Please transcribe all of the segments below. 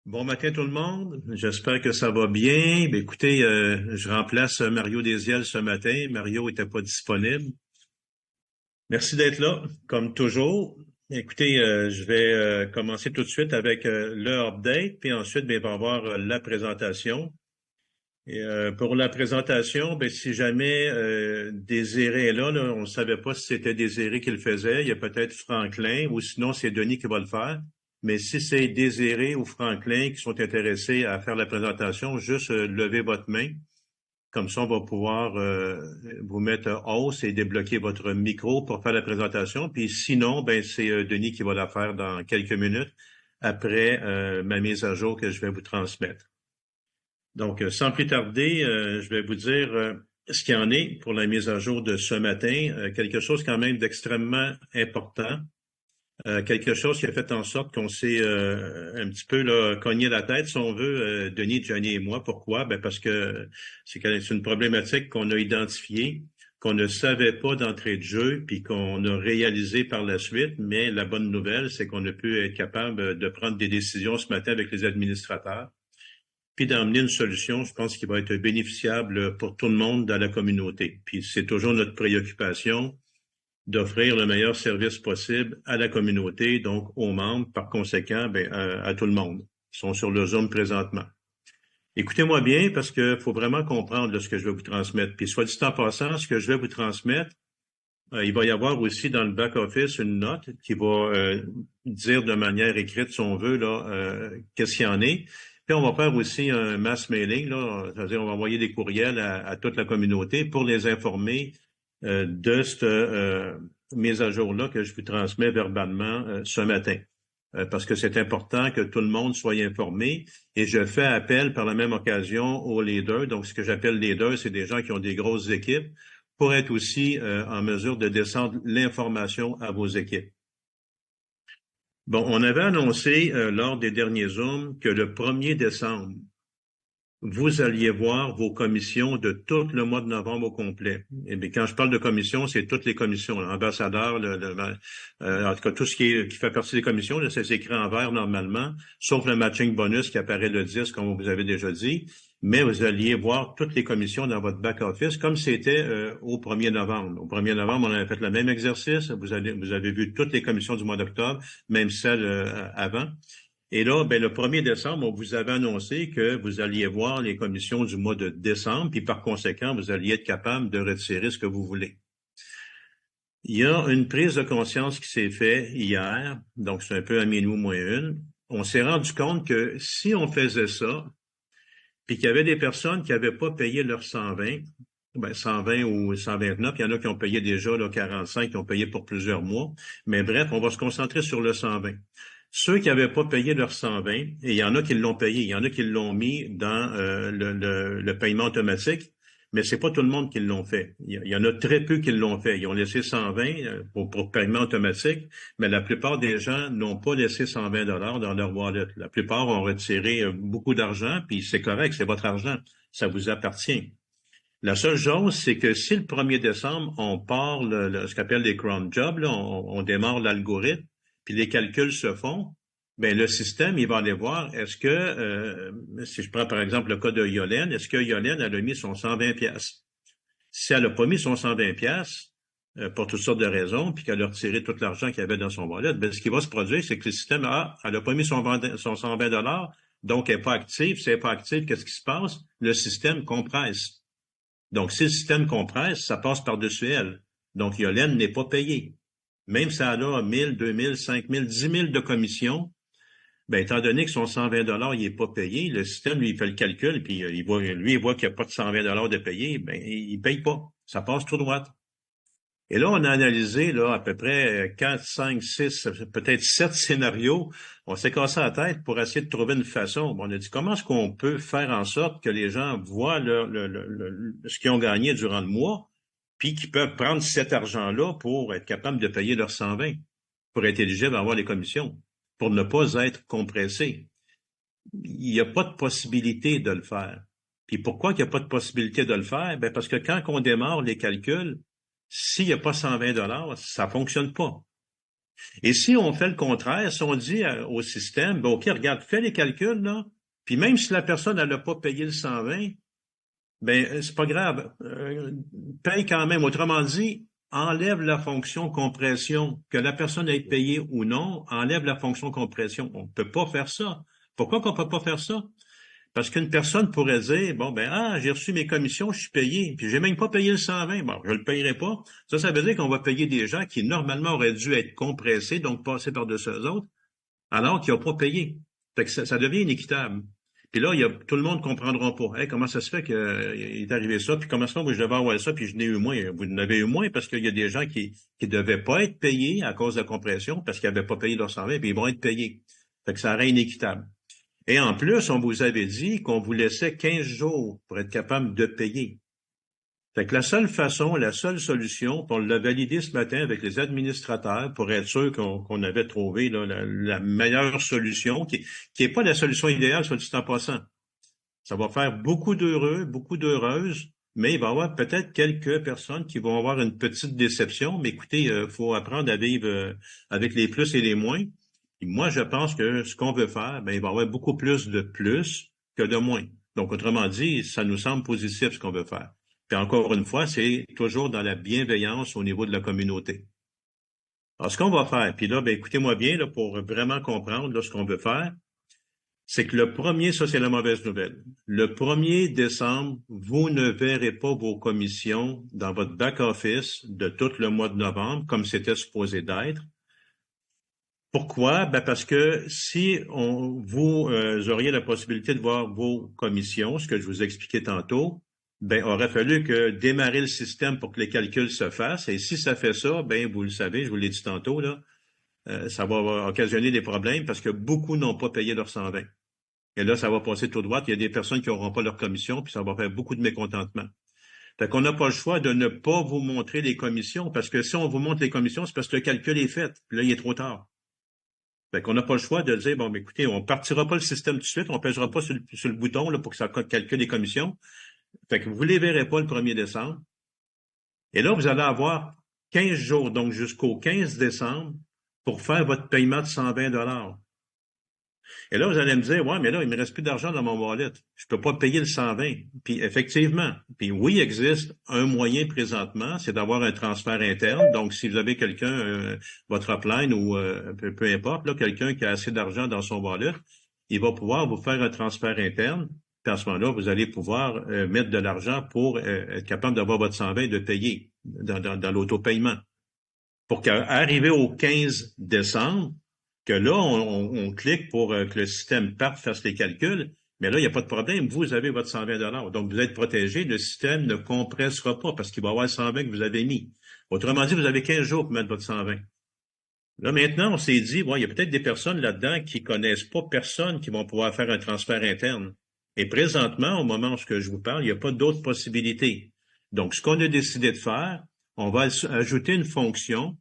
Bon matin tout le monde, j'espère que ça va bien. Écoutez, je remplace Mario Desiel ce matin. Mario était pas disponible. Merci d'être là, comme toujours. Écoutez, je vais commencer tout de suite avec le update, puis ensuite, il va y avoir la présentation. Et pour la présentation, si jamais Désiré est là, on ne savait pas si c'était Désiré qui le faisait. Il y a peut-être Franklin ou sinon c'est Denis qui va le faire. Mais si c'est Désiré ou Franklin qui sont intéressés à faire la présentation, juste levez votre main. Comme ça, on va pouvoir vous mettre hausse et débloquer votre micro pour faire la présentation. Puis sinon, c'est Denis qui va la faire dans quelques minutes après ma mise à jour que je vais vous transmettre. Donc, sans plus tarder, je vais vous dire ce qu'il y en est pour la mise à jour de ce matin. Quelque chose quand même d'extrêmement important. Quelque chose qui a fait en sorte qu'on s'est un petit peu là, cogné la tête, si on veut, Denis, Johnny et moi. Pourquoi? Parce que c'est une problématique qu'on a identifiée, qu'on ne savait pas d'entrée de jeu, puis qu'on a réalisé par la suite. Mais la bonne nouvelle, c'est qu'on a pu être capable de prendre des décisions ce matin avec les administrateurs, puis d'emmener une solution, je pense, qui va être bénéficiable pour tout le monde dans la communauté. Puis c'est toujours notre préoccupation d'offrir le meilleur service possible à la communauté, donc aux membres, par conséquent, à tout le monde qui sont sur le Zoom présentement. Écoutez-moi bien parce que faut vraiment comprendre là, ce que je vais vous transmettre. Puis soit dit en passant, ce que je vais vous transmettre, il va y avoir aussi dans le back-office une note qui va dire de manière écrite, si on veut, là, qu'est-ce qu'il y en est. Puis on va faire aussi un mass mailing, là, c'est-à-dire on va envoyer des courriels à toute la communauté pour les informer de cette mise à jour-là que je vous transmets verbalement ce matin. Parce que c'est important que tout le monde soit informé. Et je fais appel par la même occasion aux leaders. Donc, ce que j'appelle leaders, c'est des gens qui ont des grosses équipes pour être aussi en mesure de descendre l'information à vos équipes. Bon, on avait annoncé lors des derniers Zooms que le 1er décembre, vous alliez voir vos commissions de tout le mois de novembre au complet. Et bien, quand je parle de commissions, c'est toutes les commissions, l'ambassadeur, en tout cas tout ce qui fait partie des commissions, là, c'est écrit en vert normalement, sauf le matching bonus qui apparaît le 10, comme vous avez déjà dit. Mais vous alliez voir toutes les commissions dans votre back-office, comme c'était au 1er novembre. Au 1er novembre, on avait fait le même exercice. Vous avez vu toutes les commissions du mois d'octobre, même celles avant. Et là, le 1er décembre, on vous avait annoncé que vous alliez voir les commissions du mois de décembre, puis par conséquent, vous alliez être capable de retirer ce que vous voulez. Il y a une prise de conscience qui s'est faite hier, donc c'est un peu à minuit moins une. On s'est rendu compte que si on faisait ça, puis qu'il y avait des personnes qui n'avaient pas payé leur 120, 120 ou 129, il y en a qui ont payé déjà là, 45, qui ont payé pour plusieurs mois. Mais bref, on va se concentrer sur le 120. Ceux qui n'avaient pas payé leur 120, et il y en a qui l'ont payé, il y en a qui l'ont mis dans le paiement automatique, mais c'est pas tout le monde qui l'ont fait. Il y en a très peu qui l'ont fait. Ils ont laissé 120 pour paiement automatique, mais la plupart des gens n'ont pas laissé 120 $ dans leur wallet. La plupart ont retiré beaucoup d'argent, puis c'est correct, c'est votre argent, ça vous appartient. La seule chose, c'est que si le 1er décembre, on part ce qu'on appelle les cron jobs, là, on démarre l'algorithme, puis les calculs se font, le système, il va aller voir, est-ce que, si je prends par exemple le cas de Yolène, est-ce que Yolène, elle a mis son 120 pièces? Si elle n'a pas mis son 120 pièces pour toutes sortes de raisons, puis qu'elle a retiré tout l'argent qu'il y avait dans son wallet, ce qui va se produire, c'est que le système, elle n'a pas mis son 120 $, donc elle n'est pas active. Si elle n'est pas active, qu'est-ce qui se passe? Le système compresse. Donc, si le système compresse, ça passe par-dessus elle. Donc, Yolène n'est pas payée. Même si elle a 1000, 2000, 5000, 10 000 de commissions, étant donné que son 120 $, il n'est pas payé, le système, lui, il fait le calcul, puis il voit qu'il n'y a pas de 120 $ de payé, il paye pas. Ça passe tout droit. Et là, on a analysé là à peu près 4, 5, 6, peut-être 7 scénarios. On s'est cassé la tête pour essayer de trouver une façon. On a dit comment est-ce qu'on peut faire en sorte que les gens voient ce qu'ils ont gagné durant le mois, puis qu'ils peuvent prendre cet argent-là pour être capables de payer leurs 120, pour être éligibles à avoir les commissions, pour ne pas être compressés. Il n'y a pas de possibilité de le faire. Puis pourquoi il n'y a pas de possibilité de le faire? Parce que quand on démarre les calculs, s'il n'y a pas 120 $, ça fonctionne pas. Et si on fait le contraire, si on dit au système, ben, OK, regarde, fais les calculs, là, puis même si la personne n'a pas payé le 120, ben, c'est pas grave, paye quand même. Autrement dit, enlève la fonction compression. Que la personne ait payé ou non, enlève la fonction compression. On ne peut pas faire ça. Pourquoi qu'on peut pas faire ça? Parce qu'une personne pourrait dire, bon, ben, j'ai reçu mes commissions, je suis payé, puis j'ai même pas payé le 120. Bon, je le payerai pas. Ça veut dire qu'on va payer des gens qui, normalement, auraient dû être compressés, donc passer par-dessus eux autres, alors qu'ils n'ont pas payé. Fait que ça devient inéquitable. Puis là, tout le monde ne comprendra pas. Hey, comment ça se fait qu'il est arrivé ça, puis comment ça se fait que je devais avoir ça, puis je n'ai eu moins. Vous en avez eu moins parce qu'il y a des gens qui devaient pas être payés à cause de la compression, parce qu'ils n'avaient pas payé leur 120, puis ils vont être payés. Fait que ça rend inéquitable. Et en plus, on vous avait dit qu'on vous laissait 15 jours pour être capable de payer. Fait que la seule façon, la seule solution, pour le valider ce matin avec les administrateurs pour être sûr qu'on avait trouvé là, la meilleure solution, qui est pas la solution idéale, soit dit en passant. Ça va faire beaucoup d'heureux, beaucoup d'heureuses, mais il va y avoir peut-être quelques personnes qui vont avoir une petite déception. Mais écoutez, faut apprendre à vivre avec les plus et les moins. Et moi, je pense que ce qu'on veut faire, ben, il va y avoir beaucoup plus que de moins. Donc, autrement dit, ça nous semble positif ce qu'on veut faire. Puis encore une fois, c'est toujours dans la bienveillance au niveau de la communauté. Alors, ce qu'on va faire, puis là, ben, écoutez-moi bien, là, pour vraiment comprendre là, ce qu'on veut faire, c'est que ça c'est la mauvaise nouvelle. Le 1er décembre, vous ne verrez pas vos commissions dans votre back-office de tout le mois de novembre, comme c'était supposé d'être. Pourquoi? Ben parce que si vous auriez la possibilité de voir vos commissions, ce que je vous expliquais tantôt, ben aurait fallu que démarrer le système pour que les calculs se fassent. Et si ça fait ça, ben vous le savez, je vous l'ai dit tantôt là, ça va occasionner des problèmes parce que beaucoup n'ont pas payé leur 120. Et là, ça va passer tout droit. Il y a des personnes qui n'auront pas leur commission, puis ça va faire beaucoup de mécontentement. Fait qu'on n'a pas le choix de ne pas vous montrer les commissions, parce que si on vous montre les commissions, c'est parce que le calcul est fait. Puis là, il est trop tard. Fait qu'on n'a pas le choix de dire, bon, mais écoutez, on partira pas le système tout de suite, on pèsera pas sur le bouton là, pour que ça calcule les commissions. Fait que vous ne les verrez pas le 1er décembre. Et là, vous allez avoir 15 jours, donc jusqu'au 15 décembre, pour faire votre paiement de 120 $. Et là, vous allez me dire, ouais, mais là, il me reste plus d'argent dans mon wallet. Je peux pas payer le 120. Puis effectivement, puis oui, il existe un moyen présentement, c'est d'avoir un transfert interne. Donc, si vous avez quelqu'un, votre upline ou peu importe, là, quelqu'un qui a assez d'argent dans son wallet, il va pouvoir vous faire un transfert interne. Puis à ce moment-là, vous allez pouvoir mettre de l'argent pour être capable d'avoir votre 120 et de payer dans l'autopaiement. Pour qu'arriver au 15 décembre, que là, on clique pour que le système parte, fasse les calculs, mais là, il n'y a pas de problème. Vous avez votre 120 $. Donc, vous êtes protégé. Le système ne compressera pas parce qu'il va y avoir le 120 que vous avez mis. Autrement dit, vous avez 15 jours pour mettre votre 120. Là, maintenant, on s'est dit, bon, il y a peut-être des personnes là-dedans qui connaissent pas personne qui vont pouvoir faire un transfert interne. Et présentement, au moment où je vous parle, il n'y a pas d'autres possibilités. Donc, ce qu'on a décidé de faire, on va ajouter une fonction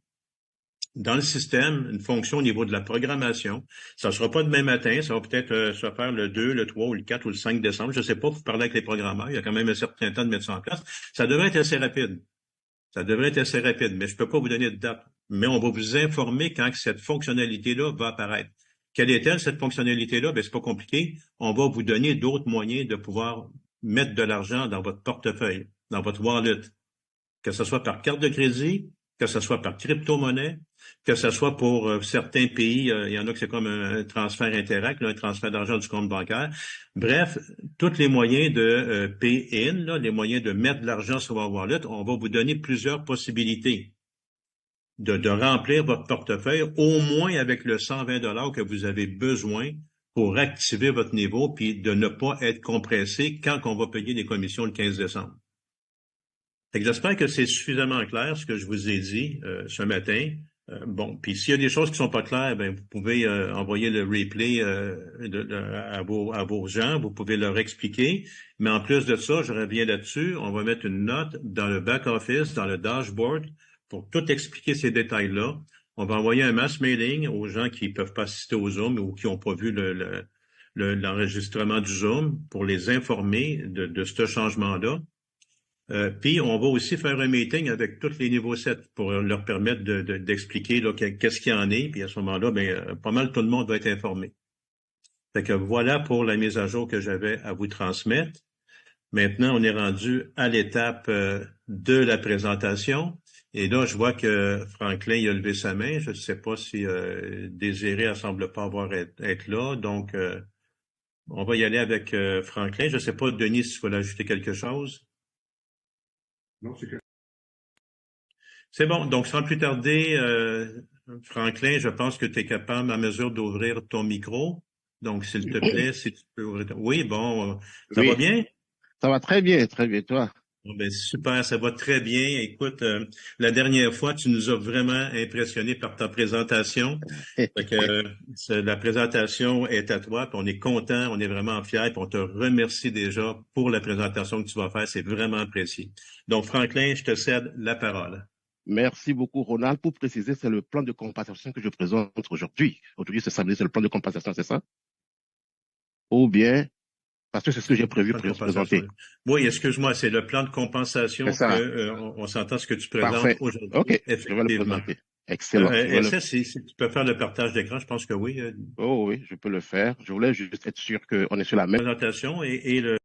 dans le système, une fonction au niveau de la programmation. Ça ne sera pas demain matin, ça va peut-être se faire le 2, le 3 ou le 4 ou le 5 décembre. Je ne sais pas, vous parlez avec les programmeurs, il y a quand même un certain temps de mettre ça en place. Ça devrait être assez rapide. Ça devrait être assez rapide, mais je ne peux pas vous donner de date. Mais on va vous informer quand cette fonctionnalité-là va apparaître. Quelle est-elle, cette fonctionnalité-là? Ben, c'est pas compliqué. On va vous donner d'autres moyens de pouvoir mettre de l'argent dans votre portefeuille, dans votre wallet, que ce soit par carte de crédit, que ce soit par crypto-monnaie, que ce soit pour certains pays, il y en a que c'est comme un transfert Interac, là, un transfert d'argent du compte bancaire. Bref, tous les moyens de pay-in, là, les moyens de mettre de l'argent sur votre wallet, on va vous donner plusieurs possibilités de remplir votre portefeuille, au moins avec le 120 $ que vous avez besoin pour activer votre niveau, puis de ne pas être compressé quand on va payer les commissions le 15 décembre. J'espère que c'est suffisamment clair ce que je vous ai dit ce matin. Bon, puis s'il y a des choses qui sont pas claires, ben vous pouvez envoyer le replay à vos gens, vous pouvez leur expliquer. Mais en plus de ça, je reviens là-dessus, on va mettre une note dans le back-office, dans le dashboard, pour tout expliquer ces détails-là. On va envoyer un mass mailing aux gens qui peuvent pas assister au Zoom ou qui n'ont pas vu l'enregistrement du Zoom pour les informer de ce changement-là. Puis, on va aussi faire un meeting avec tous les niveaux 7 pour leur permettre d'expliquer là, qu'est-ce qu'il y en est. Puis à ce moment-là, pas mal tout le monde va être informé. Fait que voilà pour la mise à jour que j'avais à vous transmettre. Maintenant, on est rendu à l'étape de la présentation. Et là, je vois que Franklin il a levé sa main. Je ne sais pas si Désiré ne semble pas avoir être là. Donc, on va y aller avec Franklin. Je ne sais pas, Denis, si tu voulais ajouter quelque chose. Non, c'est que... C'est bon. Donc, sans plus tarder, Franklin, je pense que tu es capable à mesure d'ouvrir ton micro. Donc, s'il te plaît, si tu peux ouvrir ton... Oui, bon, ça va Oui, bien? ça va très bien, toi. Bon, ben, super, ça va très bien. Écoute, la dernière fois, tu nous as vraiment impressionnés par ta présentation. Fait que, la présentation est à toi, puis on est content, on est vraiment fiers, puis on te remercie déjà pour la présentation que tu vas faire. C'est vraiment apprécié. Donc, Franklin, je te cède la parole. Merci beaucoup, Ronald. Pour préciser, c'est le plan de compensation que je présente aujourd'hui. Aujourd'hui, c'est samedi, c'est le plan de compensation, c'est ça? Ou bien, parce que c'est ce que j'ai prévu Plan de pour compensation. présenter. Oui, excuse-moi, c'est le plan de C'est compensation que ça. on s'entend ce que tu présentes Parfait. aujourd'hui, OK, je vais le effectivement. présenter. Excellent. Je vais le... SS, si tu peux faire le partage d'écran, je pense que oui. Oh oui, je peux le faire. Je voulais juste être sûr qu'on est sur la même Présentation et le